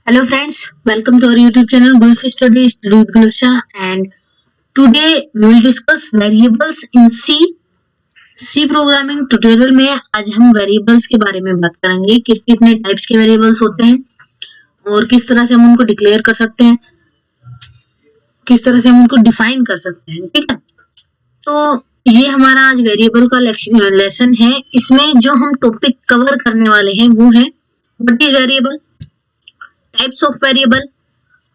Hello friends, welcome to our YouTube channel Gulsha Study with Gulsha, and today we will discuss variables in C. C programming tutorial में आज हम variables के बारे में बात करेंगे कि कितने टाइप्स के वेरिएबल्स होते हैं और किस तरह से हम उनको डिक्लेयर कर सकते हैं, किस तरह से हम उनको डिफाइन कर सकते हैं। ठीक है, तो ये हमारा आज वेरिएबल का लेसन है। इसमें जो हम टॉपिक कवर करने वाले हैं वो है what is variable, types of variable,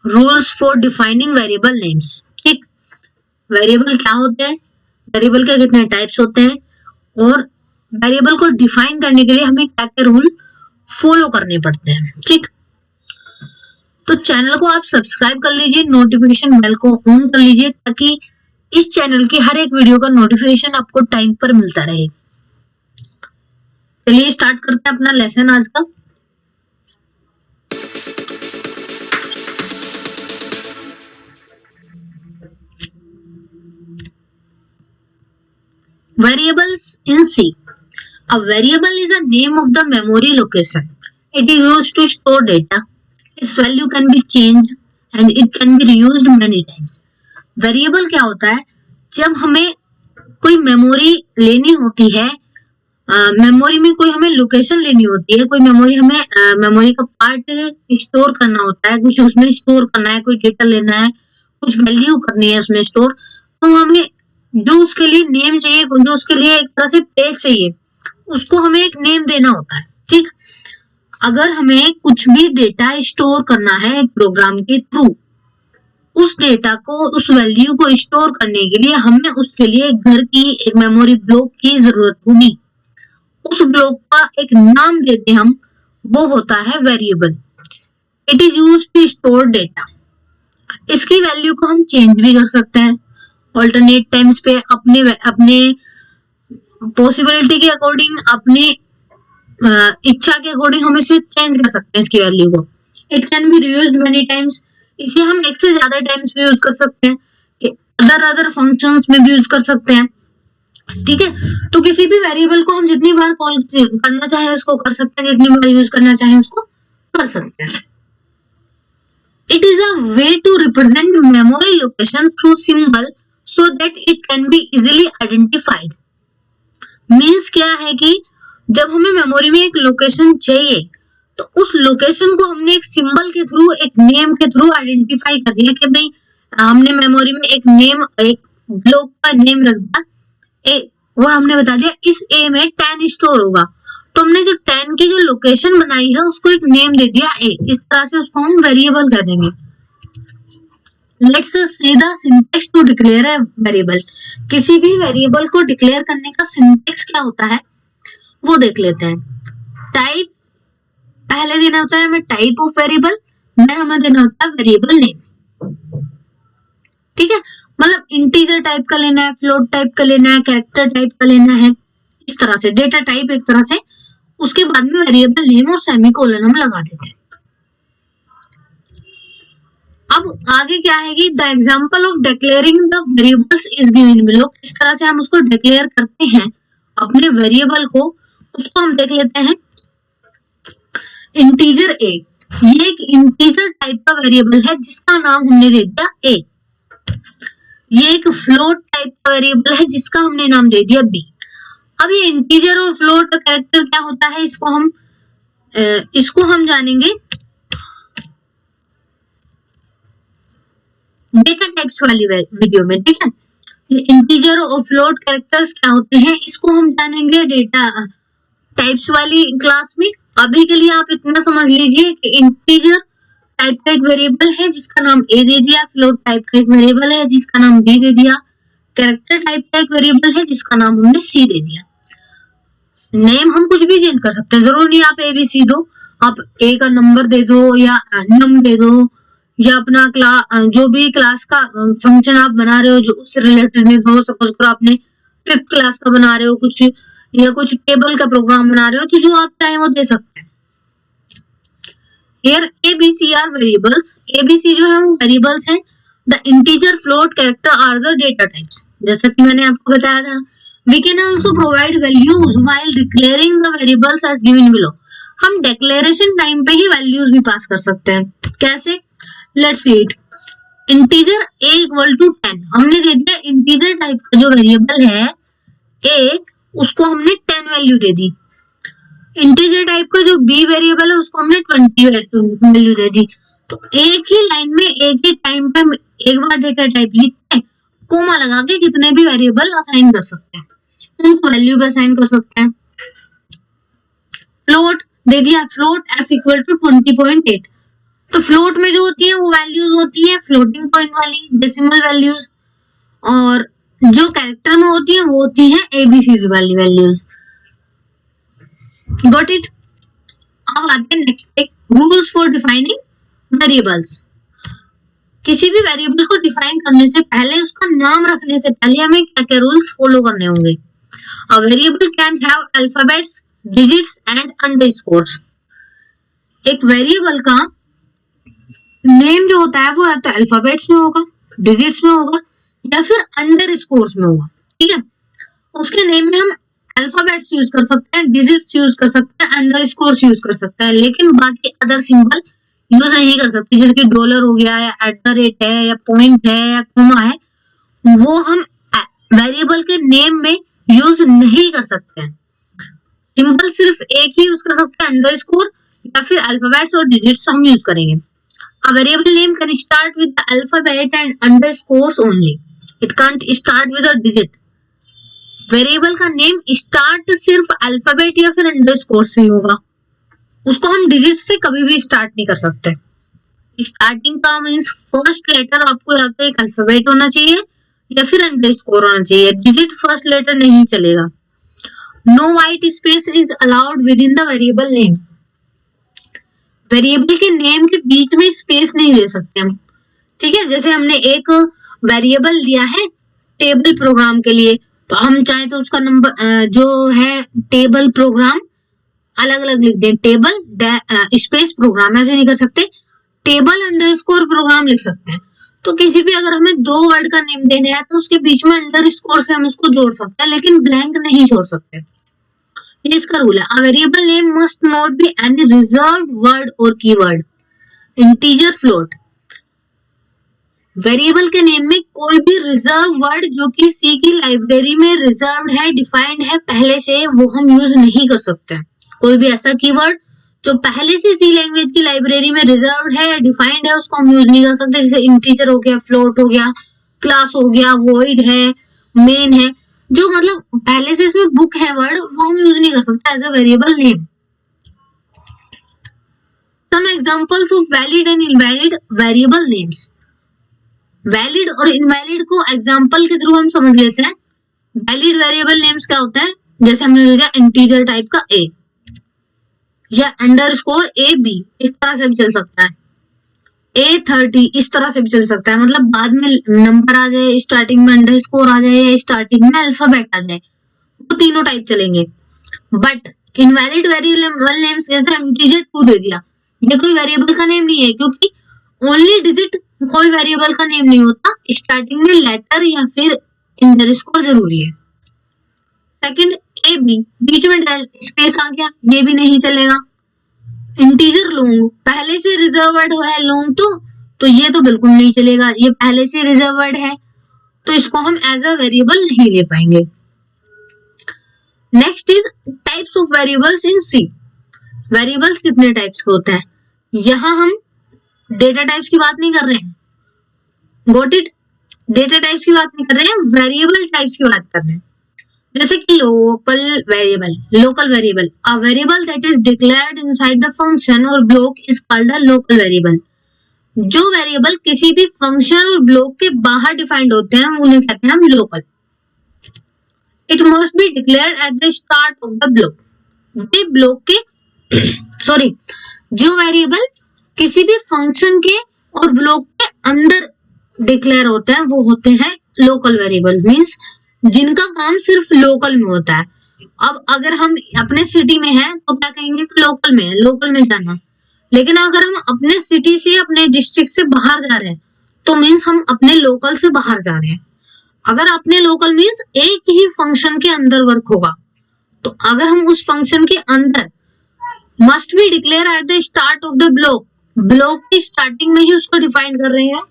rules for defining variable names. ठीक, वेरिएबल क्या होते हैं, वेरिएबल के कितने टाइप्स होते हैं और वेरिएबल को डिफाइन करने के लिए हमें क्या क्या रूल फॉलो करने पड़ते हैं। ठीक, तो चैनल को आप सब्सक्राइब कर लीजिए, नोटिफिकेशन बेल को ऑन कर लीजिए ताकि इस चैनल की हर एक वीडियो का नोटिफिकेशन आपको टाइम पर मिलता रहे। चलिए स्टार्ट करते हैं अपना लेसन आज का। Variables in C. A variable is a name of the memory location. It is used to store data. Its value can be changed and it can be reused many times. Variable क्या होता है, जब हमें कोई memory लेनी होती है, memory में कोई हमें लोकेशन लेनी होती है, कोई मेमोरी हमें मेमोरी का पार्ट स्टोर करना होता है, कुछ उसमें स्टोर करना है, कोई डेटा लेना है, कुछ वैल्यू करनी है उसमें स्टोर, तो हमें जो उसके लिए नेम चाहिए, जो उसके लिए एक तरह से पेज चाहिए, उसको हमें एक नेम देना होता है। ठीक, अगर हमें कुछ भी डेटा स्टोर करना है एक प्रोग्राम के थ्रू, उस डेटा को, उस वैल्यू को स्टोर करने के लिए हमें उसके लिए घर की एक मेमोरी ब्लॉक की जरूरत होगी। उस ब्लॉक का एक नाम देते हम, वो होता है variable. It is used to store data. इसकी वैल्यू को हम चेंज भी कर सकते हैं ऑल्टरनेट टाइम्स पे, अपने पॉसिबिलिटी के अकॉर्डिंग, अपनी इच्छा के अकॉर्डिंग हम इसे चेंज कर सकते हैं इसकी वैल्यू को। It can be reused many times. इसे हम एक से ज्यादा टाइम्स भी यूज कर सकते हैं, अदर फंक्शंस में भी यूज कर सकते हैं। ठीक है, तो किसी भी वेरिएबल को हम जितनी बार कॉल करना चाहे उसको कर सकते हैं, जितनी बार यूज करना चाहे उसको कर सकते हैं। It is a way to represent memory location through symbol so that it can be easily identified. Means क्या है कि जब हमें मेमोरी में एक लोकेशन चाहिए तो उस लोकेशन को हमने एक सिंबल के थ्रू, एक नेम के थ्रू आइडेंटिफाई कर दिया कि भाई हमने मेमोरी में एक नेम, एक ब्लॉक का नेम रख दिया ए, और हमने बता दिया इस ए में 10 स्टोर होगा, तो हमने जो 10 की जो लोकेशन बनाई है उसको एक नेम दे दिया ए। इस तरह से उसको हम वेरिएबल कह देंगे। Let's see the syntax to declare a variable. किसी भी वेरिएबल को डिक्लेयर करने का सिंटेक्स क्या होता है वो देख लेते हैं। टाइप पहले देना होता है हमें टाइप ऑफ वेरिएबल, देन हमें देना होता है वेरिएबल नेम। ठीक है, मतलब इंटीजर टाइप का लेना है, फ्लोट टाइप का लेना है, कैरेक्टर टाइप का लेना है, इस तरह से डेटा टाइप एक तरह से। उसके बाद में वेरिएबल नेम और सेमीकोलन हम लगा देते हैं। अब आगे क्या है कि the example of declaring the variables is given below. किस तरह से हम उसको डिक्लेयर करते हैं अपने वेरिएबल को, उसको हम देख लेते हैं। इंटीजर ए, ये एक इंटीजर टाइप का वेरिएबल है जिसका नाम हमने दे दिया ए। ये एक फ्लोट टाइप का वेरिएबल है जिसका हमने नाम दे दिया बी। अब ये इंटीजर और फ्लोट कैरेक्टर क्या होता है, इसको हम जानेंगे डेटा टाइप्स वाली वीडियो में। ठीक है, ये इंटीजर और फ्लोट कैरेक्टर्स क्या होते हैं इसको हम जानेंगे डेटा टाइप्स वाली क्लास में। अभी के लिए आप इतना समझ लीजिए कि इंटीजर टाइप का एक वेरिएबल है जिसका नाम ए दे दिया, फ्लोट टाइप का एक वेरिएबल है जिसका नाम बी दे दिया, कैरेक्टर टाइप का एक वेरिएबल है जिसका नाम हमने सी दे दिया। नेम हम कुछ भी चेंज कर सकते हैं, जरूर नहीं आप ए बी सी दो, आप ए का नंबर दे दो या नम दे दो, या अपना जो भी क्लास का फंक्शन आप बना रहे हो जो उससे रिलेटेड दे दो। सपोज करो आपने 5th क्लास का बना रहे हो कुछ, या कुछ टेबल का प्रोग्राम बना रहे हो, तो जो आप चाहें वो दे सकते हैं। Here ABC are variables. ABC जो है वो वेरिएबल्स हैं। The integer, float, character are the data types. जैसा कि मैंने आपको बताया था, we can also provide values while declaring the variables as given below. हम डिक्लेरेशन टाइम पे ही वैल्यूज भी पास कर सकते हैं। कैसे? Let's see it. Integer a equal to 10 हमने दे दिया। इंटीजर टाइप का जो वेरिएबल है a, उसको हमने 10 वैल्यू दे दी। इंटीजर टाइप का जो b वेरिएबल है उसको हमने 20 वैल्यू दे दी। तो एक ही लाइन में एक ही टाइम पे एक बार डेटा टाइप लिख के कोमा लगा के कितने भी वेरिएबल असाइन कर सकते हैं, उनको वैल्यू भी असाइन कर सकते हैं। फ्लोट दे दिया, फ्लोट f इक्वल टू 20.8। तो फ्लोट में जो होती है वो वैल्यूज होती है फ्लोटिंग पॉइंट वाली डेसिमल वैल्यूज, और जो कैरेक्टर में होती है वो होती है एबीसीडी वाली वैल्यूज। Got it? अब आते हैं नेक्स्ट पे, रूल्स फॉर डिफाइनिंग वेरिएबल्स। किसी भी वेरिएबल को डिफाइन करने से पहले, उसका नाम रखने से पहले हमें क्या क्या रूल्स फॉलो करने होंगे। A variable can have alphabets, digits and underscores. एक वेरिएबल का नेम जो होता है वो या तो अल्फाबेट्स में होगा, डिजिट्स में होगा या फिर अंडरस्कोर्स में होगा। ठीक है, उसके नेम में हम अल्फाबेट्स यूज कर सकते हैं, डिजिट्स यूज कर सकते हैं, अंडरस्कोर्स यूज कर सकते हैं, लेकिन बाकी अदर सिंबल यूज नहीं कर सकते, जैसे कि डॉलर हो गया या @ है या पॉइंट है या कोमा है, वो हम वेरिएबल के नेम में यूज नहीं कर सकते हैं। सिंबल सिर्फ एक ही यूज कर सकते हैं, अंडरस्कोर या फिर अल्फाबेट्स और डिजिट्स हम यूज करेंगे। A variable name can start with the alphabet and underscores only. It can't start with a digit. Variable का नेम स्टार्ट सिर्फ अल्फाबेट या फिर अंडरस्कोर से होगा, उसको हम डिजिट से कभी भी स्टार्ट नहीं कर सकते। स्टार्टिंग का मीन्स फर्स्ट लेटर आपको या तो एक अल्फाबेट होना चाहिए या फिर अंडरस्कोर होना चाहिए, डिजिट फर्स्ट लेटर नहीं चलेगा। No white space is allowed within the variable name. Variable के नेम के बीच में स्पेस नहीं दे सकते हम। ठीक है, जैसे हमने एक वेरिएबल दिया है टेबल प्रोग्राम के लिए, तो हम चाहे तो उसका नंबर जो है टेबल प्रोग्राम अलग अलग लिख दें, टेबल स्पेस प्रोग्राम, ऐसे नहीं कर सकते। टेबल अंडरस्कोर प्रोग्राम लिख सकते हैं। तो किसी भी अगर हमें 2 वर्ड का नेम देना है तो उसके बीच में अंडरस्कोर से हम उसको जोड़ सकते हैं, लेकिन ब्लैंक नहीं छोड़ सकते। ये इसका रूल है। A variable name must not be any reserved word or keyword. Integer float. Variable के नेम में कोई भी रिजर्व वर्ड जो कि सी की लाइब्रेरी में रिजर्व्ड है, डिफाइंड है पहले से, वो हम यूज नहीं कर सकते। कोई भी ऐसा कीवर्ड जो पहले से सी लैंग्वेज की लाइब्रेरी में रिजर्व्ड है या डिफाइंड है उसको हम यूज नहीं कर सकते। जैसे इंटीजर हो गया, फ्लोट हो गया, क्लास हो गया, वॉइड है, मेन है, जो मतलब पहले से इसमें बुक है वर्ड, वो हम यूज नहीं कर सकते as a variable name. Some examples of valid and invalid variable names. Valid और इनवैलिड को एग्जांपल के थ्रू हम समझ लेते हैं। वैलिड वेरिएबल नेम्स क्या होते हैं, जैसे हमने लिखा इंटीजर टाइप का a या अंडरस्कोर ab, इस तरह से भी चल सकता है। A30 इस तरह से भी चल सकता है, मतलब बाद में नंबर आ जाए, स्टार्टिंग में अंडरस्कोर आ जाए या स्टार्टिंग में अल्फाबेट आ जाए, तो तीनों टाइप चलेंगे। बट इनवैलिड वेरिएबल नेम्स जैसे इंटीजर 2 दे दिया, ये कोई वेरिएबल का नेम नहीं है, क्योंकि ओनली डिजिट कोई वेरिएबल का नेम नहीं होता, स्टार्टिंग में लेटर या फिर अंडरस्कोर जरूरी है। सेकंड AB, बीच में स्पेस आ गया, ये भी नहीं चलेगा। इंटीजर लॉन्ग, पहले से रिजर्व्ड है लॉन्ग, तो ये तो बिल्कुल नहीं चलेगा, ये पहले से रिजर्व्ड है तो इसको हम एज अ वेरिएबल नहीं ले पाएंगे। Next is types of variables in C. Variables कितने टाइप्स के होते हैं, यहां हम डेटा टाइप्स की बात नहीं कर रहे हैं, गॉट इट? डेटा टाइप्स की बात नहीं कर रहे हैं, वेरिएबल टाइप्स की बात कर रहे हैं। जैसे कि local variable, a variable that is declared inside the function और block is called a local variable. जो वेरिएबल किसी भी फंक्शन और ब्लॉक के बाहर डिफाइंड होते हैं उन्हें कहते हैं हम local. It must be declared eight the start of the block. Block के जो वेरिएबल किसी भी फंक्शन के और ब्लॉक के अंदर डिक्लेयर होते हैं वो होते हैं लोकल वेरिएबल, मींस जिनका काम सिर्फ लोकल में होता है। अब अगर हम अपने सिटी में हैं तो क्या कहेंगे कि लोकल में है, लोकल में जाना। लेकिन अगर हम अपने सिटी से, अपने डिस्ट्रिक्ट से बाहर जा रहे हैं तो मींस हम अपने लोकल से बाहर जा रहे हैं। अगर अपने लोकल मींस एक ही फंक्शन के अंदर वर्क होगा, तो अगर हम उस फंक्शन के अंदर must be declare at the start of the block, block की स्टार्टिंग में ही उसको डिफाइन कर रहे हैं,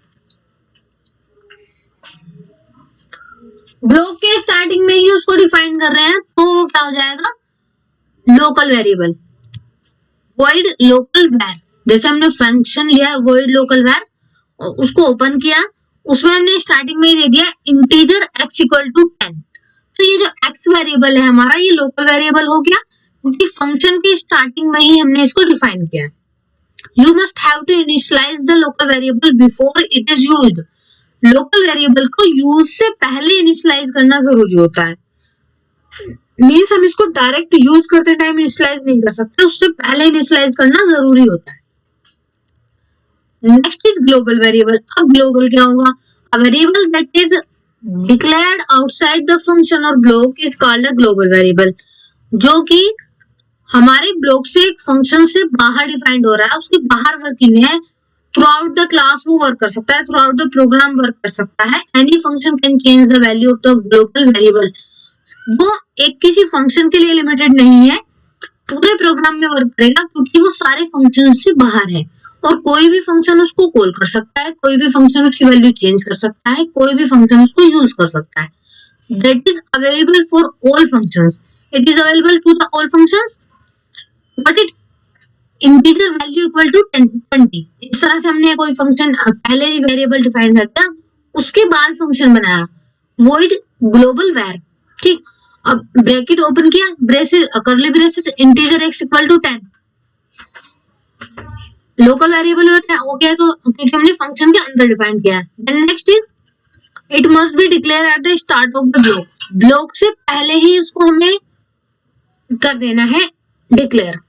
ब्लॉक के स्टार्टिंग में ही उसको डिफाइन कर रहे हैं, तो वो क्या हो जाएगा, लोकल वेरिएबल। वॉइड लोकल वैर, जैसे हमने फंक्शन लिया वॉइड लोकल वैर, उसको ओपन किया, उसमें हमने स्टार्टिंग में ही दे दिया इंटीजर x इक्वल टू 10, तो ये जो x वेरिएबल है हमारा, ये लोकल वेरिएबल हो गया, क्योंकि फंक्शन की स्टार्टिंग में ही हमने इसको डिफाइन किया। You must have to initialize the local variable before it is used, local variable को यूज से पहले इनिशियलाइज करना जरूरी होता है। मीन्स हम इसको डायरेक्ट यूज करते टाइम इनिशियलाइज नहीं कर सकते, उससे पहले इनिशियलाइज करना जरूरी होता है। Next is global variable. अब ग्लोबल क्या होगा, a variable that is declared outside the function और block is called a global variable, जो कि हमारे ब्लॉक से एक फंक्शन से बाहर डिफाइंड हो रहा है, उसके बाहर वर्किंग है, थ्रू आउट द क्लास वो वर्क कर सकता है, throughout the program work कर सकता है। Any function can change the value of the global variable, वो एक किसी फंक्शन के लिए लिमिटेड नहीं है, पूरे प्रोग्राम में वर्क करेगा, क्योंकि वो सारे फंक्शन से बाहर है, और कोई भी फंक्शन उसको कॉल कर सकता है, कोई भी फंक्शन उसकी वैल्यू चेंज कर सकता है, कोई भी फंक्शन उसको यूज कर सकता है। That is available for all functions, it is available to the all functions, but it integer value equal to 20। इस तरह से हमने कोई फंक्शन पहले ही वेरिएबल डिफाइन कर दिया, उसके बाद फंक्शन बनाया, वॉइड ग्लोबल वैर, ठीक। अब ब्रैकेट ओपन किया, braces curly braces, integer x equal to 10, local variable होता है, हो गया, तो क्योंकि हमने फंक्शन के अंदर डिफाइन किया है। Then next is it must be declare at the start of the block, block से पहले ही इसको हमें कर देना है डिक्लेयर।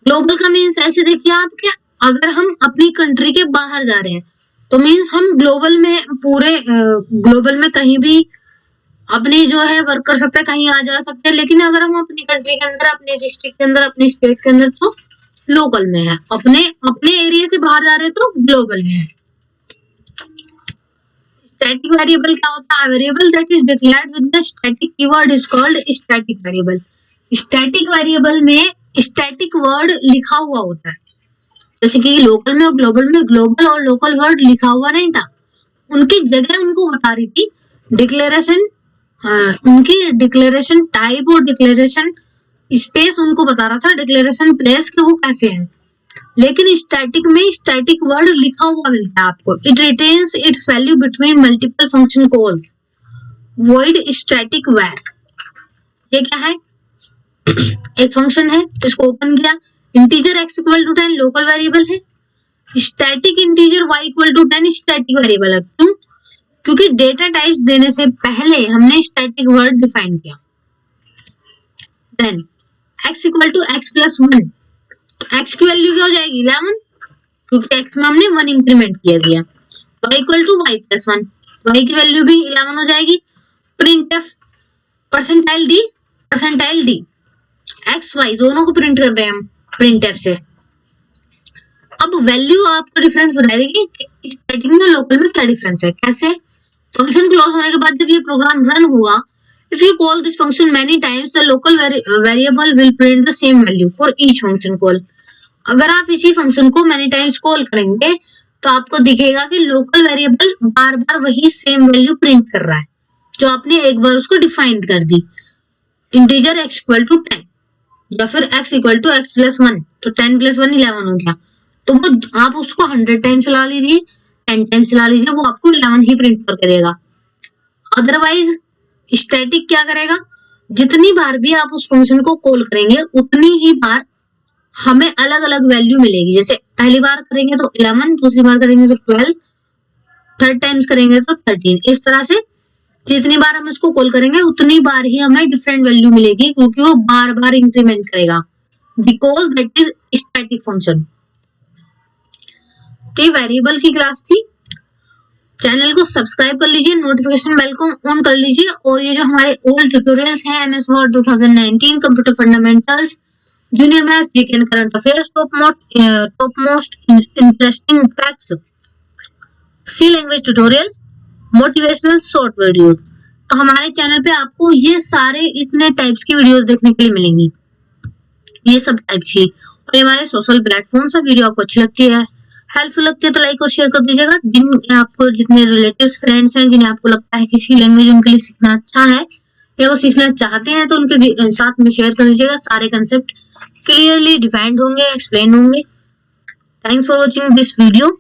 ग्लोबल का मीन्स ऐसे देखिए आप, क्या अगर हम अपनी कंट्री के बाहर जा रहे हैं तो मीन्स हम ग्लोबल में, पूरे ग्लोबल में कहीं भी अपनी जो है वर्क कर सकते हैं, कहीं आ जा सकते हैं, लेकिन अगर हम अपनी कंट्री के अंदर, अपने डिस्ट्रिक्ट के अंदर, अपने स्टेट के अंदर, तो लोकल में है, अपने अपने एरिया से बाहर जा रहे हैं तो ग्लोबल में है। स्टैटिक वेरिएबल क्या होता है, variable that is declared with the static keyword is called static variable. Static variable में स्टैटिक वर्ड लिखा हुआ होता है, जैसे कि लोकल में और ग्लोबल में ग्लोबल और लोकल वर्ड लिखा हुआ नहीं था, उनकी जगह उनको बता रही थी डिक्लेरेशन, उनकी डिक्लेरेशन टाइप और डिक्लेरेशन स्पेस उनको बता रहा था, डिक्लेरेशन प्लेस के वो कैसे हैं। लेकिन स्टैटिक में स्टैटिक वर्ड लिखा हुआ मिलता है आपको, it retains it's value between multiple function calls, void static वैर। ये क्या है, एक फंक्शन है, इसको ओपन किया, integer x equal to 10 local variable है, static integer y equal to 10 static variable है। क्यों, क्योंकि डेटा टाइप्स देने से पहले हमने स्टैटिक वर्ड डिफाइन किया। Then x equal to x plus 1, x की वैल्यू क्या हो जाएगी 11, क्योंकि x में हमने 1 इंक्रीमेंट किया दिया। y equal to y plus 1, y की वैल्यू भी 11 हो जाएगी। Print F percentile D X Y दोनों को प्रिंट कर रहे हैं हम प्रिंट एफ से। अब वैल्यू आपको डिफरेंस बता देगी कि स्टैटिक में लोकल में क्या डिफरेंस है। कैसे, फंक्शन क्लोज होने के बाद जब ये प्रोग्राम रन हुआ, if you call this function many times the local variable will print the same value for each function call. अगर आप इसी फंक्शन को मेनी टाइम्स कॉल करेंगे तो आपको दिखेगा कि लोकल वेरिएबल बार बार वही सेम वैल्यू प्रिंट कर रहा है जो आपने एक बार उसको डिफाइन कर दी, इंटीजर x इक्वल टू 10 या फिर x equal to x plus 1, तो 10 प्लस 1 11 हो गया। तो वो आप उसको 100 टाइम चला लीजिए, 10 टाइम चला लीजिए, वो आपको 11 ही प्रिंट करके देगा। अदरवाइज स्टैटिक क्या करेगा, जितनी बार भी आप उस फंक्शन को कॉल करेंगे उतनी ही बार हमें अलग अलग वैल्यू मिलेगी। जैसे पहली बार करेंगे तो 11, दूसरी बार करेंगे तो 12, थर्ड टाइम्स करेंगे तो 13। इस तरह से जितनी बार हम इसको कॉल करेंगे उतनी बार ही हमें डिफरेंट वैल्यू मिलेगी, क्योंकि वो बार बार इंक्रीमेंट करेगा, because that is static function. तो ये वेरिएबल की क्लास थी। चैनल को सब्सक्राइब कर लीजिए, नोटिफिकेशन बेल को ऑन कर लीजिए, और ये जो हमारे ओल्ड ट्यूटोरियल्स हैं MS Word 2019, computer fundamentals, junior maths, GK and current affairs, top most interesting facts, C language tutorial, motivational short video, तो हमारे चैनल पे आपको ये सारे इतने टाइप्स की वीडियोस देखने के लिए मिलेंगी। ये सब टाइप थी। और ये हमारे सोशल प्लेटफॉर्म्स है। वीडियो आपको अच्छी लगती है, हेल्पफुल लगती है तो लाइक और शेयर कर दीजिएगा। जितने रिलेटिव्स फ्रेंड्स हैं जिन्हें आपको लगता है किसी लैंग्वेज उनके लिए सीखना अच्छा है या वो सीखना चाहते हैं तो उनके साथ में शेयर कर दीजिएगा। सारे कंसेप्ट क्लियरली डिफाइंड होंगे, एक्सप्लेन होंगे। Thanks for watching this video.